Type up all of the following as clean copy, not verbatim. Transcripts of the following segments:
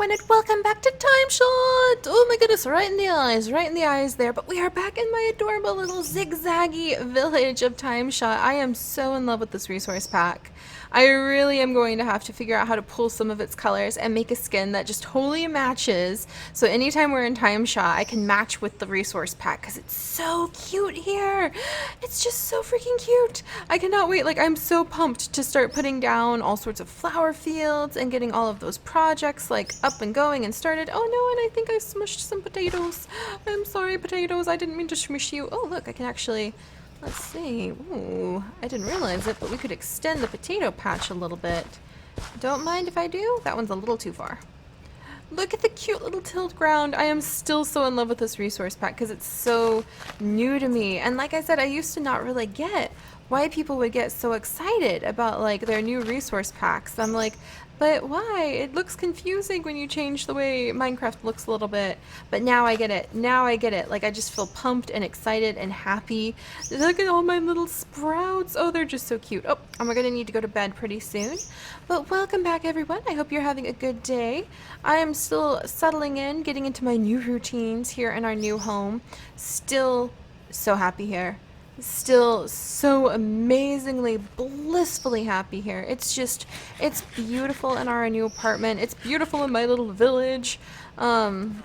everyone, and welcome back to Timeshot! Oh my goodness, right in the eyes there. But we are back in my adorable little zigzaggy village of Timeshot. I am so in love with this resource pack. I really am going to have to figure out how to pull some of its colors and make a skin that just totally matches. So anytime we're in Timeshot, I can match with the resource pack because it's so cute here. It's just so freaking cute. I cannot wait. Like, I'm so pumped to start putting down all sorts of flower fields and getting all of those projects like up and going and started. Oh no, and I think I smushed some potatoes. I'm sorry, potatoes. I didn't mean to smush you. Oh look, I can actually, let's see. Ooh, I didn't realize it, but we could extend the potato patch a little bit. Don't mind if I do. That one's a little too far. Look at the cute little tilled ground. I am still so in love with this resource pack because it's so new to me. And like I said, I used to not really get why people would get so excited about like their new resource packs. I'm like, but why? It looks confusing when you change the way Minecraft looks a little bit. But now I get it. Now I get it. Like, I just feel pumped and excited and happy. Look at all my little sprouts. Oh, they're just so cute. Oh, and we're going to need to go to bed pretty soon. But welcome back, everyone. I hope you're having a good day. I am still settling in, getting into my new routines here in our new home. Still so happy here. Still so amazingly, blissfully happy here. It's just, it's beautiful in our new apartment. It's beautiful in my little village. And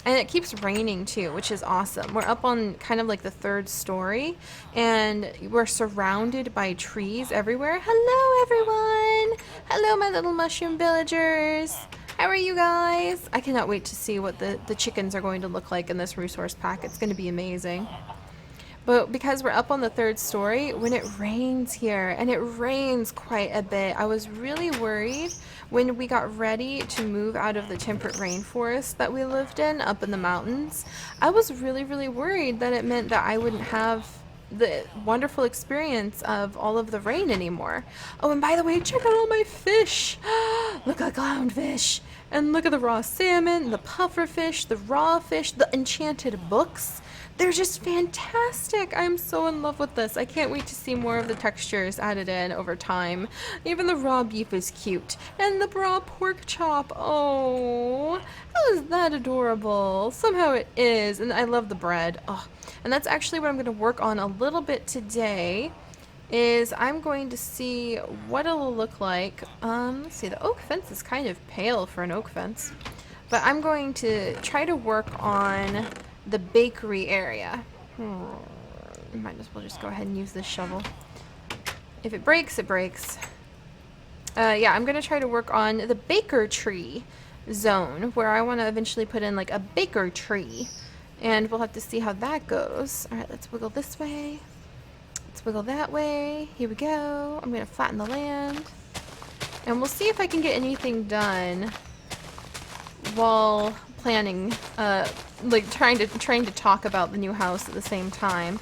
it keeps raining too, which is awesome. We're up on kind of like the third story, and we're surrounded by trees everywhere. Hello, everyone. Hello, my little mushroom villagers. How are you guys? I cannot wait to see what the chickens are going to look like in this resource pack. It's going to be amazing. But because we're up on the third story, when it rains here, and it rains quite a bit, I was really worried when we got ready to move out of the temperate rainforest that we lived in up in the mountains. I was really worried that it meant that I wouldn't have the wonderful experience of all of the rain anymore. Oh, and by the way, check out all my fish. Look at clownfish. And look at the raw salmon, the puffer fish, the raw fish, the enchanted books. They're just fantastic. I'm so in love with this. I can't wait to see more of the textures added in over time. Even the raw beef is cute. And the raw pork chop. Oh, how is that adorable? Somehow it is. And I love the bread. Oh, and that's actually what I'm going to work on a little bit today. Is I'm going to see what it'll look like. Let's see, the oak fence is kind of pale for an oak fence. But I'm going to try to work on the bakery area. Might as well just go ahead and use this shovel. If it breaks, it breaks. Yeah, I'm going to try to work on the baker tree zone, where I want to eventually put in like a baker tree. And we'll have to see how that goes. Alright, let's wiggle this way. Let's wiggle that way. Here we go. I'm going to flatten the land. And we'll see if I can get anything done while planning, like trying to talk about the new house at the same time.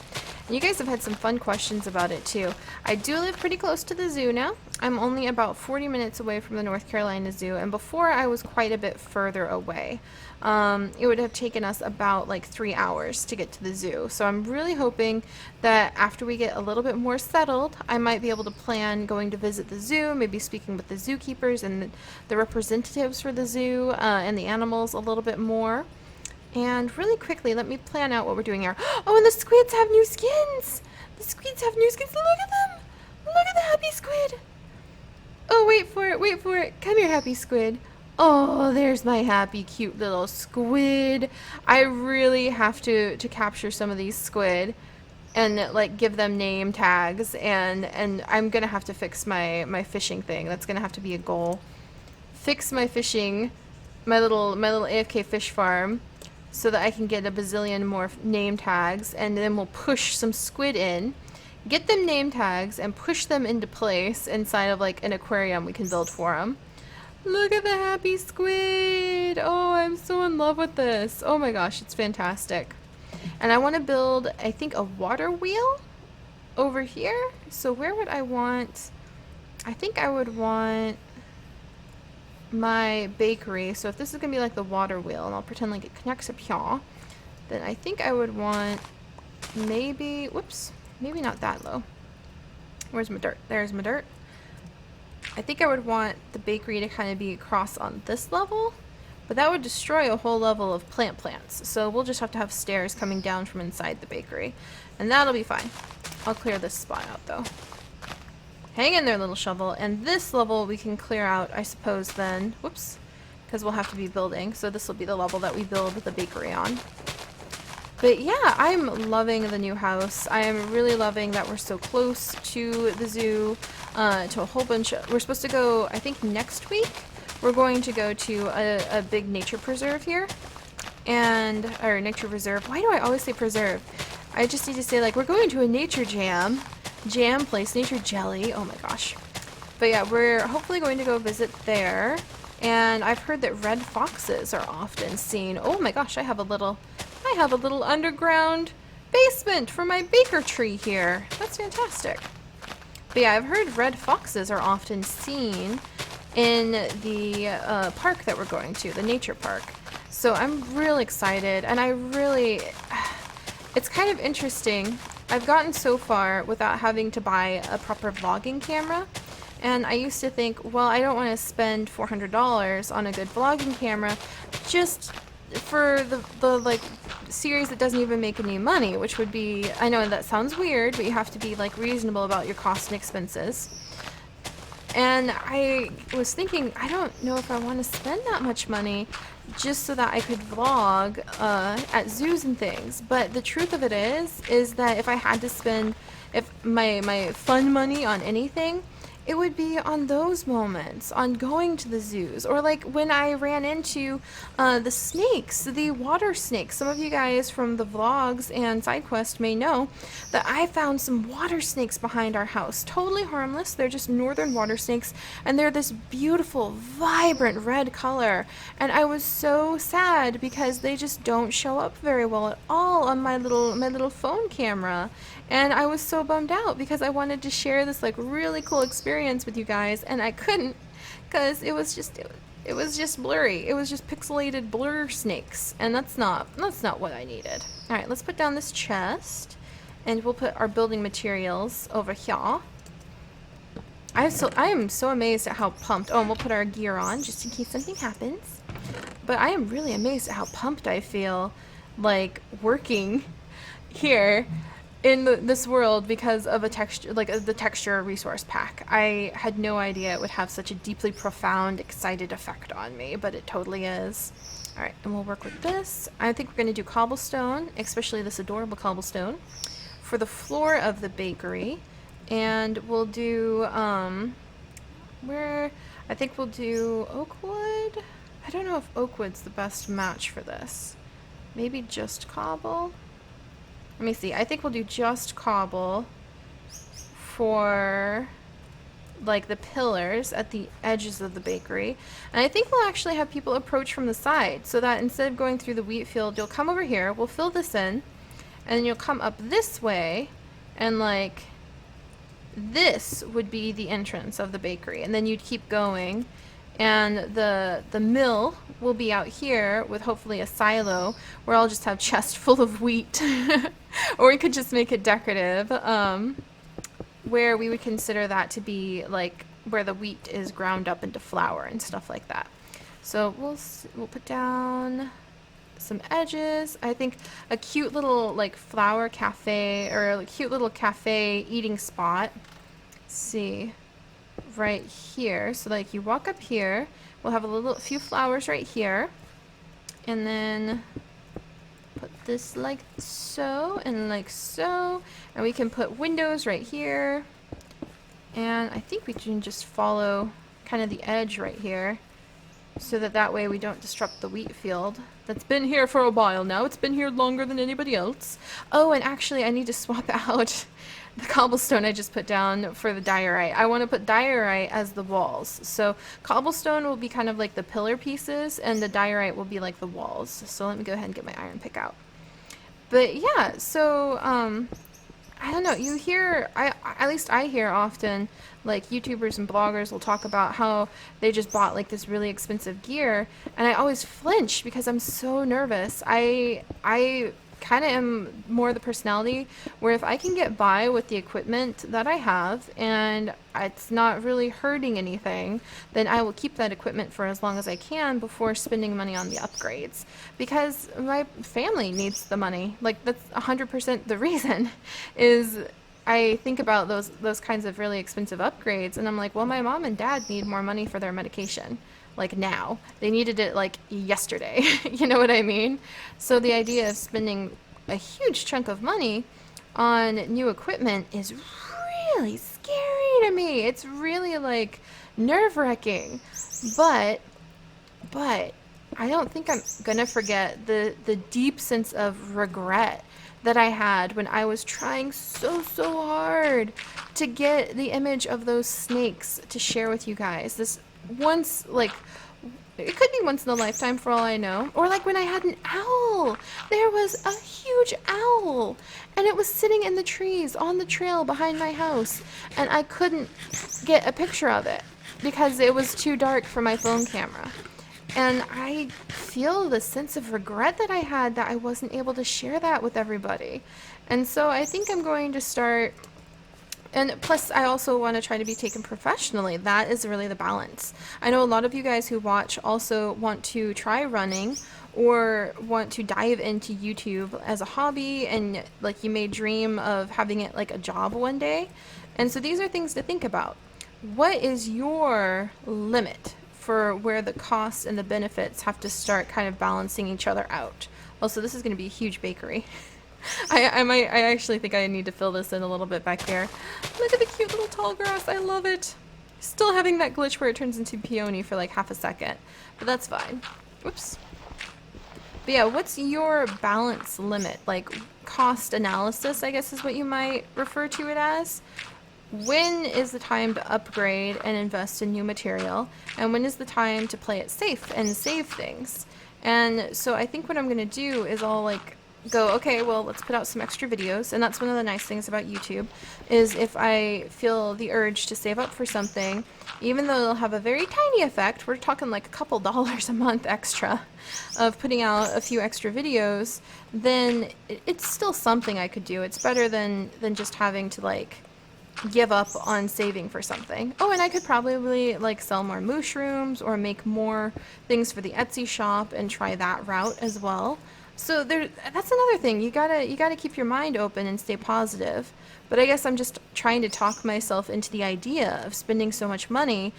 And you guys have had some fun questions about it too. I do live pretty close to the zoo now. I'm only about 40 minutes away from the North Carolina Zoo, and before I was quite a bit further away. It would have taken us about like 3 hours to get to the zoo. So I'm really hoping that after we get a little bit more settled, I might be able to plan going to visit the zoo, maybe speaking with the zookeepers and the representatives for the zoo and the animals a little bit more. And really quickly, let me plan out what we're doing here. Oh, and the squids have new skins! The squids have new skins. Look at them! Look at the happy squid! Oh, wait for it, wait for it. Come here, happy squid. Oh, there's my happy, cute little squid. I really have to capture some of these squid and like give them name tags, and I'm gonna have to fix my fishing thing. That's gonna have to be a goal. Fix my fishing, my little AFK fish farm, so that I can get a bazillion more name tags, and then we'll push some squid in, get them name tags, and push them into place inside of like an aquarium we can build for them. Look at the happy squid! Oh, I'm so in love with this. Oh my gosh, it's fantastic. And I want to build, I think, a water wheel over here. So where would I want? I think I would want my bakery. So if this is going to be like the water wheel, and I'll pretend like it connects up here, then I think I would want maybe, whoops, maybe not that low. Where's my dirt? There's my dirt. I think I would want the bakery to kind of be across on this level, But that would destroy a whole level of plants. So we'll just have to have stairs coming down from inside the bakery. And that'll be fine. I'll clear this spot out though. Hang in there, little shovel. And this level we can clear out, I suppose, then. Whoops. Because we'll have to be building. So this will be the level that we build the bakery on. But yeah, I'm loving the new house. I am really loving that we're so close to the zoo, to a whole bunch of... We're supposed to go, I think, next week. We're going to go to a big nature preserve here. Or nature reserve. Why do I always say preserve? I just need to say, like, we're going to a nature jam place, nature jelly. Oh my gosh. But yeah, we're hopefully going to go visit there. And I've heard that red foxes are often seen. Oh my gosh, I have a little underground basement for my baker tree here. That's fantastic. But yeah, I've heard red foxes are often seen in the park that we're going to, the nature park. So I'm really excited, and it's kind of interesting. I've gotten so far without having to buy a proper vlogging camera. And I used to think, well, I don't want to spend $400 on a good vlogging camera just for the like series that doesn't even make any money, which would be, I know that sounds weird, but you have to be like reasonable about your costs and expenses. And I was thinking, I don't know if I want to spend that much money just so that I could vlog at zoos and things. But the truth of it is that if I had to spend my fun money on anything, it would be on those moments, on going to the zoos, or like when I ran into the snakes, the water snakes. Some of you guys from the vlogs and side quest may know that I found some water snakes behind our house. Totally harmless. They're just northern water snakes, and they're this beautiful, vibrant red color. And I was so sad because they just don't show up very well at all on my little phone camera. And I was so bummed out because I wanted to share this like really cool experience with you guys, and I couldn't because it was just blurry. It was just pixelated blur snakes, and that's not what I needed. All right, let's put down this chest, and we'll put our building materials over here. I am so amazed at how pumped. Oh, and we'll put our gear on just in case something happens. But I am really amazed at how pumped I feel, like working here in this world because of a texture, like the texture resource pack. I had no idea it would have such a deeply profound, excited effect on me, but it totally is. All right, and we'll work with this. I think we're going to do cobblestone, especially this adorable cobblestone, for the floor of the bakery. And we'll do, I think we'll do oak wood. I don't know if oak wood's the best match for this. Maybe just cobble? Let me see. I think we'll do just cobble for like the pillars at the edges of the bakery. And I think we'll actually have people approach from the side so that instead of going through the wheat field, you'll come over here, we'll fill this in, and then you'll come up this way, and like this would be the entrance of the bakery. And then you'd keep going, and the mill will be out here with hopefully a silo where I'll just have chest full of wheat. Or we could just make it decorative, where we would consider that to be like where the wheat is ground up into flour and stuff like that. So we'll put down some edges. I think a cute little like flower cafe, or a cute little cafe eating spot. Let's see, right here. So like you walk up here, we'll have a few flowers right here, and then put this like so and like so, and we can put windows right here, and I think we can just follow kind of the edge right here so that way we don't disrupt the wheat field that's been here for a while now. It's been here longer than anybody else. Oh, and actually I need to swap out the cobblestone I just put down for the diorite. I want to put diorite as the walls. So cobblestone will be kind of like the pillar pieces, and the diorite will be like the walls. So let me go ahead and get my iron pick out. But yeah, so I don't know, you hear, at least I hear often, like YouTubers and bloggers will talk about how they just bought like this really expensive gear, and I always flinch because I'm so nervous. I kind of am more the personality where if I can get by with the equipment that I have and it's not really hurting anything, then I will keep that equipment for as long as I can before spending money on the upgrades, because my family needs the money. Like, that's 100% the reason is I think about those kinds of really expensive upgrades, and I'm like, well, my mom and dad need more money for their medication. Like, now. They needed it like yesterday. You know what I mean? So the idea of spending a huge chunk of money on new equipment is really scary to me. It's really like nerve-wracking. But I don't think I'm gonna forget the deep sense of regret that I had when I was trying so hard to get the image of those snakes to share with you guys. This once, like, it could be once in a lifetime for all I know. Or like when I had an owl. There was a huge owl and it was sitting in the trees on the trail behind my house, and I couldn't get a picture of it because it was too dark for my phone camera. And I feel the sense of regret that I had that I wasn't able to share that with everybody. And so I think I'm going to start, and plus I also want to try to be taken professionally. That is really the balance. I know a lot of you guys who watch also want to try running or want to dive into YouTube as a hobby, and like you may dream of having it like a job one day. And so these are things to think about. What is your limit for where the costs and the benefits have to start kind of balancing each other out? Also, this is going to be a huge bakery. I actually think I need to fill this in a little bit back here. Look at the cute little tall grass. I love it. Still having that glitch where it turns into peony for like half a second, but that's fine. Whoops. But yeah, what's your balance limit? Like cost analysis, I guess is what you might refer to it as. When is the time to upgrade and invest in new material? And when is the time to play it safe and save things? And so I think what I'm going to do is I'll like go, okay, well, let's put out some extra videos. And that's one of the nice things about YouTube, is if I feel the urge to save up for something, even though it'll have a very tiny effect, we're talking like a couple dollars a month extra of putting out a few extra videos, then it's still something I could do. It's better than just having to like give up on saving for something. Oh, and I could probably like sell more mushrooms or make more things for the Etsy shop and try that route as well. So that's another thing. You gotta keep your mind open and stay positive. But I guess I'm just trying to talk myself into the idea of spending so much money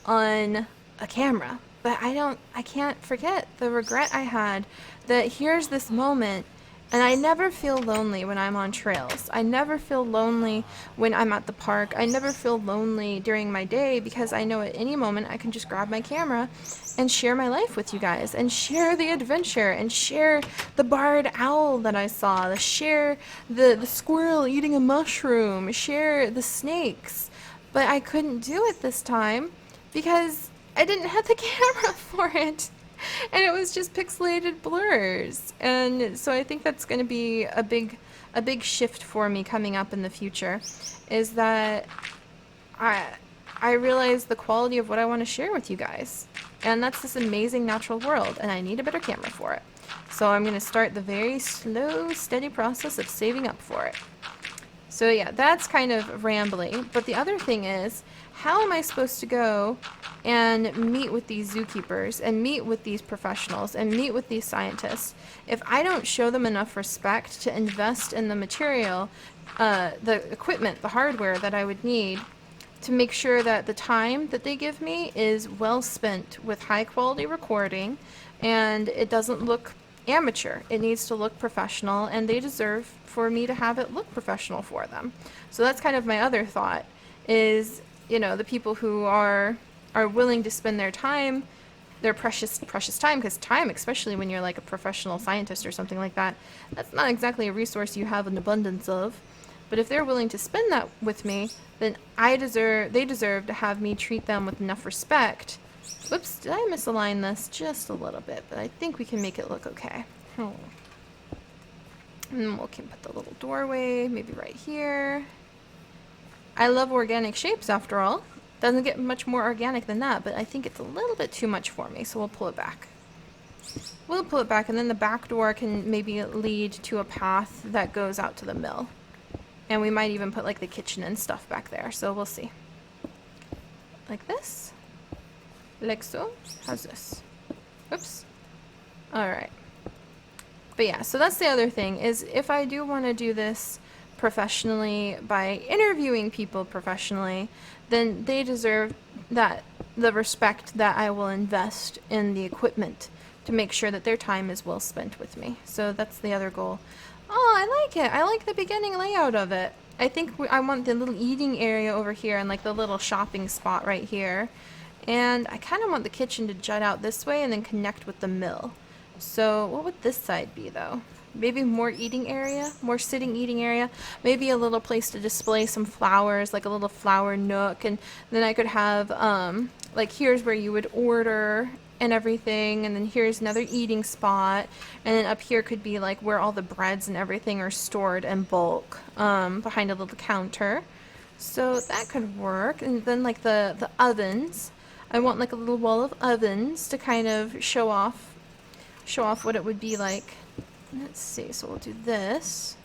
on a camera. But I can't forget the regret I had that here's this moment. And I never feel lonely when I'm on trails. I never feel lonely when I'm at the park. I never feel lonely during my day because I know at any moment I can just grab my camera and share my life with you guys and share the adventure and share the barred owl that I saw, share the squirrel eating a mushroom, share the snakes. But I couldn't do it this time because I didn't have the camera for it. And it was just pixelated blurs. And so I think that's going to be a big shift for me coming up in the future, is that I realize the quality of what I want to share with you guys. And that's this amazing natural world, and I need a better camera for it. So I'm going to start the very slow, steady process of saving up for it. So yeah, that's kind of rambly. But the other thing is, how am I supposed to go and meet with these zookeepers and meet with these professionals and meet with these scientists if I don't show them enough respect to invest in the material, the equipment, the hardware that I would need to make sure that the time that they give me is well spent with high quality recording and it doesn't look amateur. It needs to look professional, and they deserve for me to have it look professional for them. So that's kind of my other thought is, you know, the people who are willing to spend their time, their precious time, because time, especially when you're like a professional scientist or something like that, that's not exactly a resource you have an abundance of. But if they're willing to spend that with me, then they deserve to have me treat them with enough respect. Whoops, did I misalign this just a little bit? But I think we can make it look okay. And we can put the little doorway maybe right here. I love organic shapes after all. Doesn't get much more organic than that, but I think it's a little bit too much for me, so we'll pull it back. We'll pull it back, and then the back door can maybe lead to a path that goes out to the mill. And we might even put like the kitchen and stuff back there, so we'll see. Like this. Like so. How's this? Oops. Alright. But yeah, so that's the other thing, is if I do want to do this professionally by interviewing people professionally, then they deserve that, the respect that I will invest in the equipment to make sure that their time is well spent with me. So that's the other goal. Oh, I like it. I like the beginning layout of it. I think I want the little eating area over here and like the little shopping spot right here. And I kind of want the kitchen to jut out this way and then connect with the mill. So what would this side be though? Maybe more eating area, more sitting eating area, maybe a little place to display some flowers, like a little flower nook, and then I could have, like here's where you would order and everything, and then here's another eating spot, and then up here could be like where all the breads and everything are stored in bulk, behind a little counter. So that could work. And then like the ovens, I want like a little wall of ovens to kind of show off what it would be like. Let's see, so we'll do this.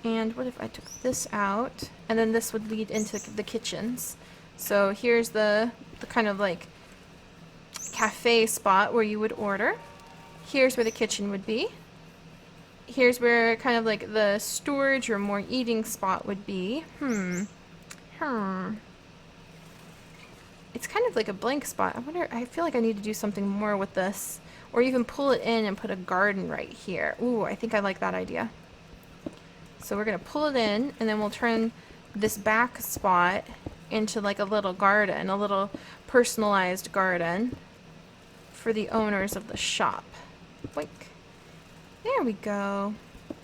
And what if I took this out? And then this would lead into the kitchens. So here's the kind of like cafe spot where you would order. Here's where the kitchen would be. Here's where kind of like the storage or more eating spot would be. It's kind of like a blank spot. I feel like I need to do something more with this. Or even pull it in and put a garden right here. Ooh, I think I like that idea. So we're going to pull it in, and then we'll turn this back spot into like a little garden, a little personalized garden for the owners of the shop. Boink. There we go.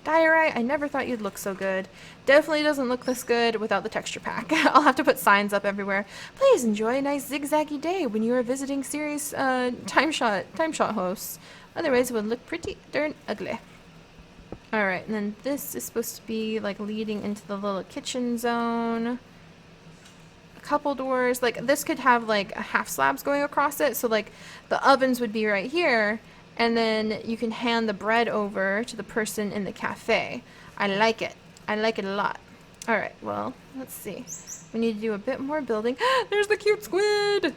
Diorite, I never thought you'd look so good. Definitely doesn't look this good without the texture pack. I'll have to put signs up everywhere. Please enjoy a nice zigzaggy day when you are visiting Seri's Timeshot hosts. Otherwise it would look pretty darn ugly. Alright, and then this is supposed to be like leading into the little kitchen zone. A couple doors. Like this could have like a half slabs going across it. So like the ovens would be right here. And then you can hand the bread over to the person in the cafe. I like it. I like it a lot. Alright, well, let's see. We need to do a bit more building. There's the cute squid!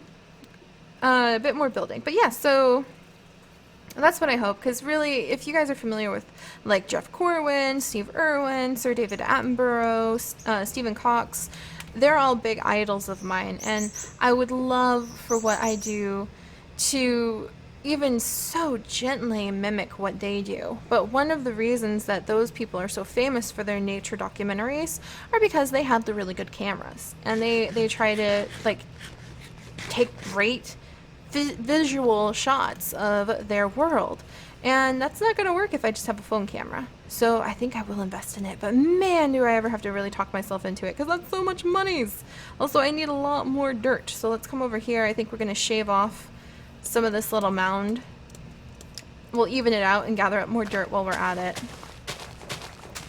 A bit more building. But yeah, so that's what I hope. Because really, if you guys are familiar with like Jeff Corwin, Steve Irwin, Sir David Attenborough, Stephen Cox, they're all big idols of mine. And I would love for what I do to even so gently mimic what they do. But one of the reasons that those people are so famous for their nature documentaries are because they have the really good cameras, and they try to like take great visual shots of their world, and that's not going to work if I just have a phone camera. So I think I will invest in it, but man, do I ever have to really talk myself into it, because that's so much monies. Also, I need a lot more dirt, so let's come over here. I think we're going to shave off some of this little mound. We'll even it out and gather up more dirt while we're at it.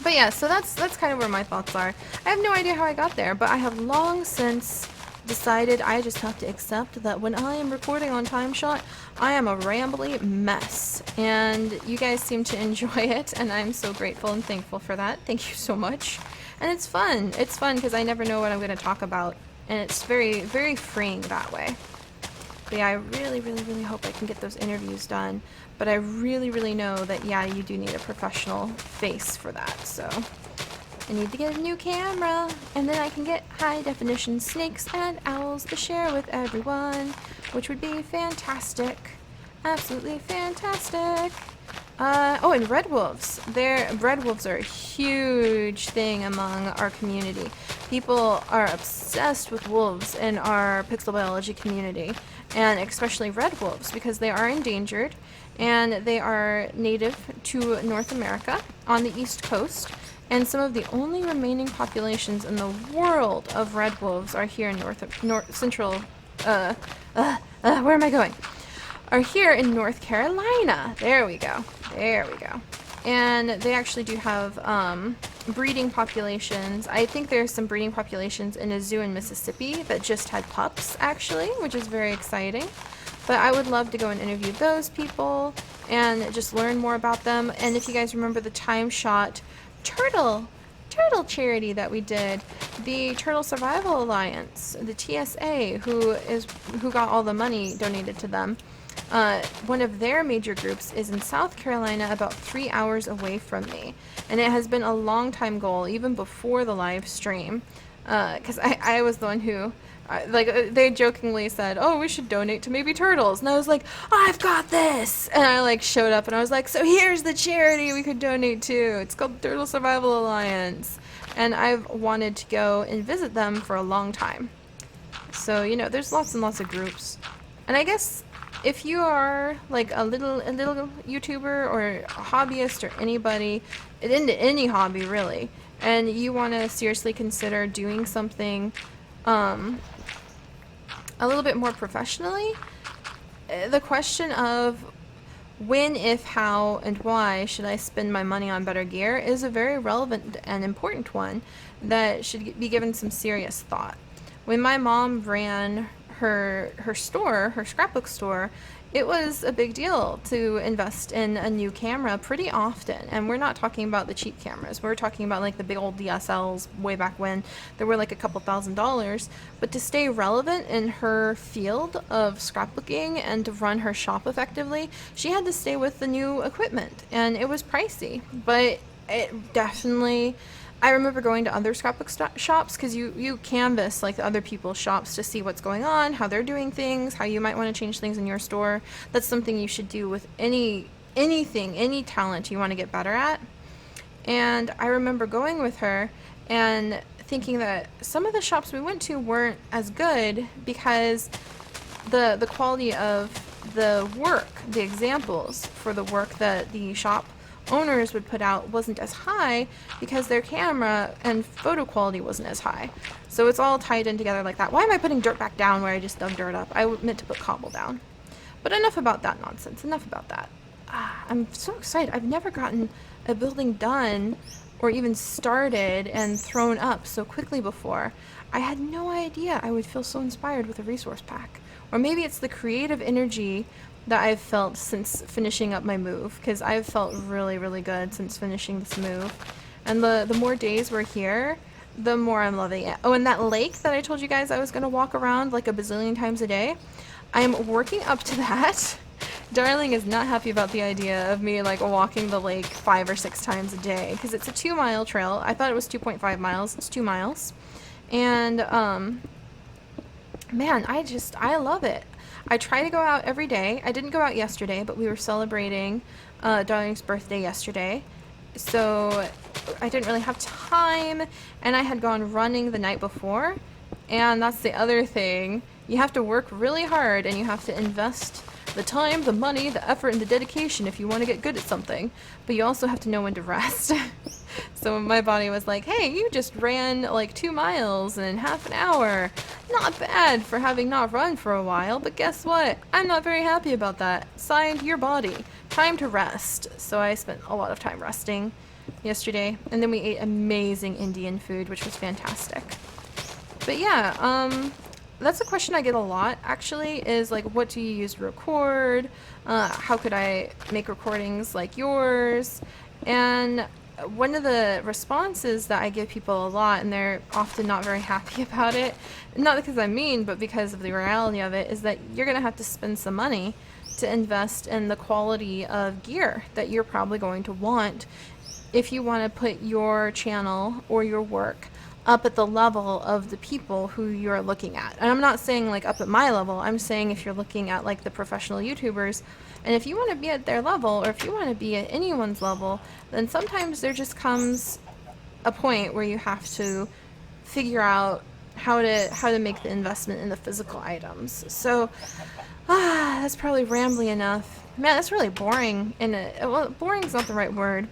But yeah, so that's kind of where my thoughts are. I have no idea how I got there, but I have long since decided I just have to accept that when I am recording on Timeshot, I am a rambly mess. And you guys seem to enjoy it, and I'm so grateful and thankful for that. Thank you so much. And it's fun. It's fun because I never know what I'm going to talk about, and it's very, very freeing that way. But yeah, I really, really, really hope I can get those interviews done. But I really, really know that, yeah, you do need a professional face for that. So I need to get a new camera, and then I can get high-definition snakes and owls to share with everyone, which would be fantastic. Absolutely fantastic. Oh, and red wolves. Red wolves are a huge thing among our community. People are obsessed with wolves in our pixel biology community, and especially red wolves, because they are endangered, and they are native to North America on the East Coast, and some of the only remaining populations in the world of red wolves are here in where am I going? Are here in North Carolina. There we go. There we go. And they actually do have breeding populations. I think there's some breeding populations in a zoo in Mississippi that just had pups, actually, which is very exciting. But I would love to go and interview those people and just learn more about them. And if you guys remember the Timeshot turtle charity that we did, the Turtle Survival Alliance, the TSA, who got all the money donated to them. One of their major groups is in South Carolina, about 3 hours away from me, and it has been a long time goal, even before the live stream, because I was the one who, they jokingly said, oh, we should donate to maybe turtles, and I was like, I've got this, and I like showed up and I was like, so here's the charity we could donate to. It's called the Turtle Survival Alliance, and I've wanted to go and visit them for a long time. So, you know, there's lots and lots of groups, and I guess if you are like a little YouTuber or a hobbyist or anybody into any hobby really, and you want to seriously consider doing something a little bit more professionally, the question of when, if, how, and why should I spend my money on better gear is a very relevant and important one that should be given some serious thought. When my mom ran her store, her scrapbook store, it was a big deal to invest in a new camera pretty often. And we're not talking about the cheap cameras. We're talking about like the big old DSLs way back when there were like a couple $1,000s. But to stay relevant in her field of scrapbooking and to run her shop effectively, she had to stay with the new equipment. And it was pricey, but it definitely... I remember going to other scrapbook shops, because you canvass like the other people's shops to see what's going on, how they're doing things, how you might want to change things in your store. That's something you should do with anything, any talent you want to get better at. And I remember going with her and thinking that some of the shops we went to weren't as good because the quality of the work, the examples for the work that the shop owners would put out wasn't as high because their camera and photo quality wasn't as high. So it's all tied in together like that. Why am I putting dirt back down where I just dug dirt up? I meant to put cobble down. But enough about that nonsense. Enough about that. I'm so excited. I've never gotten a building done or even started and thrown up so quickly before. I had no idea I would feel so inspired with a resource pack. Or maybe it's the creative energy that I've felt since finishing up my move, because I've felt really, really good since finishing this move. And the more days we're here, the more I'm loving it. Oh, and that lake that I told you guys I was going to walk around like a bazillion times a day, I'm working up to that. Darling is not happy about the idea of me like walking the lake 5 or 6 times a day, because it's a 2-mile trail. I thought it was 2.5 miles. It's 2 miles. And, man, I love it. I try to go out every day. I didn't go out yesterday, but we were celebrating Darling's birthday yesterday, so I didn't really have time, and I had gone running the night before, and that's the other thing. You have to work really hard, and you have to invest the time, the money, the effort, and the dedication if you want to get good at something, but you also have to know when to rest. So my body was like, hey, you just ran like 2 miles in half an hour. Not bad for having not run for a while, but guess what? I'm not very happy about that. Signed, your body. Time to rest. So I spent a lot of time resting yesterday, and then we ate amazing Indian food, which was fantastic. But yeah, that's a question I get a lot, actually, is like, what do you use to record? How could I make recordings like yours? And one of the responses that I give people a lot, and they're often not very happy about it, not because I'm mean, but because of the reality of it, is that you're going to have to spend some money to invest in the quality of gear that you're probably going to want if you want to put your channel or your work up at the level of the people who you're looking at. And I'm not saying like up at my level, I'm saying if you're looking at like the professional YouTubers, and if you want to be at their level, or if you want to be at anyone's level, then sometimes there just comes a point where you have to figure out how to make the investment in the physical items. So that's probably rambly enough. Man, that's really boring. Well, boring is not the right word.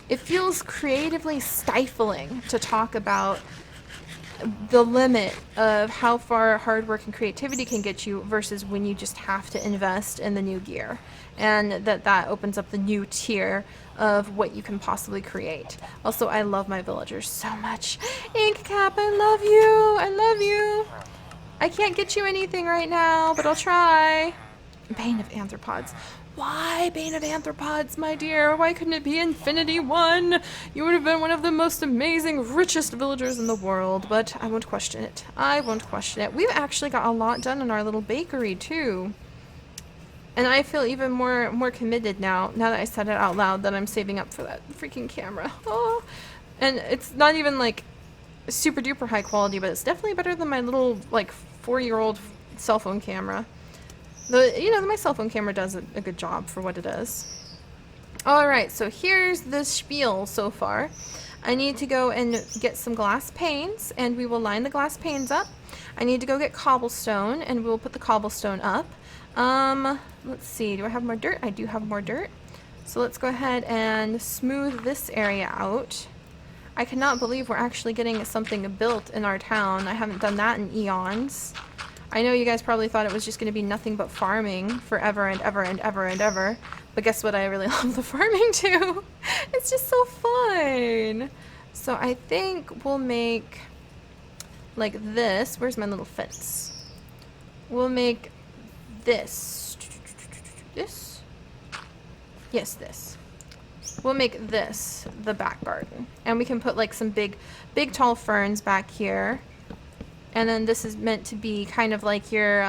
It feels creatively stifling to talk about the limit of how far hard work and creativity can get you versus when you just have to invest in the new gear, and that opens up the new tier of what you can possibly create. Also, I love my villagers so much. Ink Cap, I love you. I love you. I can't get you anything right now, but I'll try. Bane of Anthropods. Why Bane of Anthropods, my dear? Why couldn't it be Infinity One? You would have been one of the most amazing, richest villagers in the world, but I won't question it. I won't question it. We've actually got a lot done in our little bakery, too. And I feel even more committed now that I said it out loud, that I'm saving up for that freaking camera. Oh. And it's not even, like, super duper high quality, but it's definitely better than my little, like, 4-year-old cell phone camera. My cell phone camera does a good job for what it is. Alright, so here's the spiel so far. I need to go and get some glass panes, and we will line the glass panes up. I need to go get cobblestone, and we'll put the cobblestone up. Let's see, do I have more dirt? I do have more dirt. So let's go ahead and smooth this area out. I cannot believe we're actually getting something built in our town. I haven't done that in eons. I know you guys probably thought it was just going to be nothing but farming forever and ever and ever and ever. But guess what? I really love the farming too. It's just so fun. So I think we'll make like this. Where's my little fence? We'll make this. This? Yes, this. We'll make this the back garden. And we can put like some big tall ferns back here. And then this is meant to be kind of like your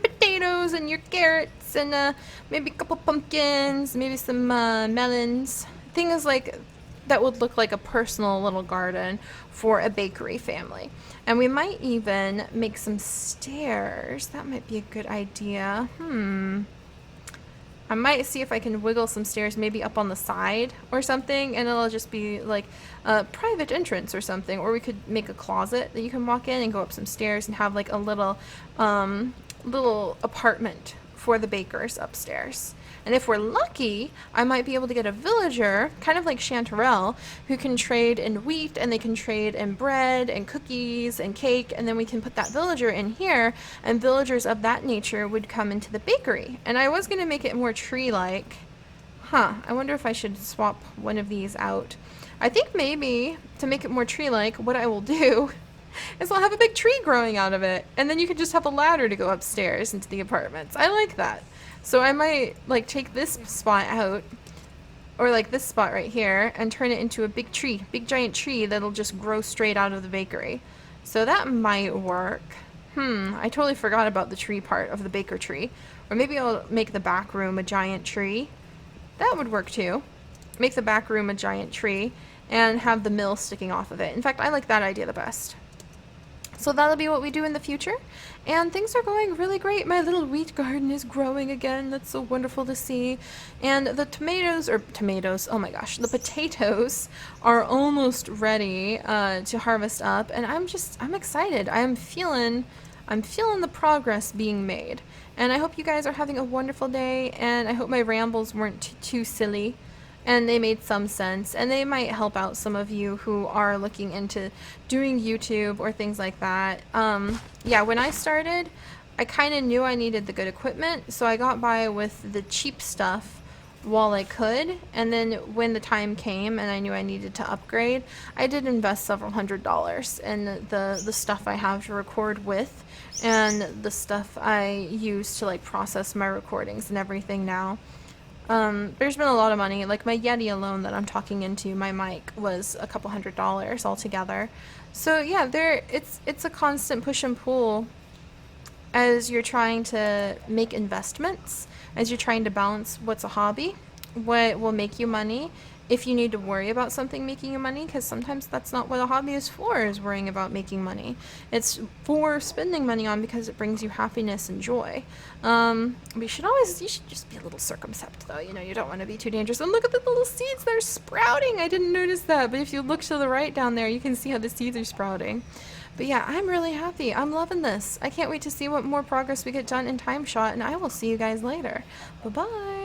potatoes and your carrots and maybe a couple pumpkins, maybe some melons. Things like that would look like a personal little garden for a bakery family. And we might even make some stairs. That might be a good idea. I might see if I can wiggle some stairs maybe up on the side or something, and it'll just be like a private entrance or something. Or we could make a closet that you can walk in and go up some stairs and have like a little apartment for the bakers upstairs. And if we're lucky, I might be able to get a villager, kind of like Chanterelle, who can trade in wheat, and they can trade in bread and cookies and cake, and then we can put that villager in here, and villagers of that nature would come into the bakery. And I was going to make it more tree-like. I wonder if I should swap one of these out. I think maybe, to make it more tree-like, what I will do is I'll have a big tree growing out of it, and then you can just have a ladder to go upstairs into the apartments. I like that. So I might like take this spot out, or like this spot right here, and turn it into a big tree, big giant tree that'll just grow straight out of the bakery. So that might work. I totally forgot about the tree part of the baker tree. Or maybe I'll make the back room a giant tree. That would work too. Make the back room a giant tree and have the mill sticking off of it. In fact, I like that idea the best. So that'll be what we do in the future. And things are going really great. My little wheat garden is growing again. That's so wonderful to see. And the oh my gosh, the potatoes are almost ready to harvest up. And I'm excited. I'm feeling the progress being made. And I hope you guys are having a wonderful day. And I hope my rambles weren't too silly. And they made some sense, and they might help out some of you who are looking into doing YouTube or things like that. Yeah, when I started, I kind of knew I needed the good equipment, so I got by with the cheap stuff while I could, and then when the time came and I knew I needed to upgrade, I did invest several $100s in the stuff I have to record with, and the stuff I use to like process my recordings and everything now. There's been a lot of money. Like my Yeti alone that I'm talking into, my mic, was a couple $100s altogether. So yeah, it's a constant push and pull as you're trying to make investments, as you're trying to balance what's a hobby, what will make you money, if you need to worry about something making you money, because sometimes that's not what a hobby is for, is worrying about making money. It's for spending money on because it brings you happiness and joy. You should just be a little circumspect though, you don't want to be too dangerous. And look at the little seeds, they're sprouting. I didn't notice that, but if you look to the right down there, you can see how the seeds are sprouting. But yeah, I'm really happy. I'm loving this. I can't wait to see what more progress we get done in Timeshot, and I will see you guys later. Bye-bye.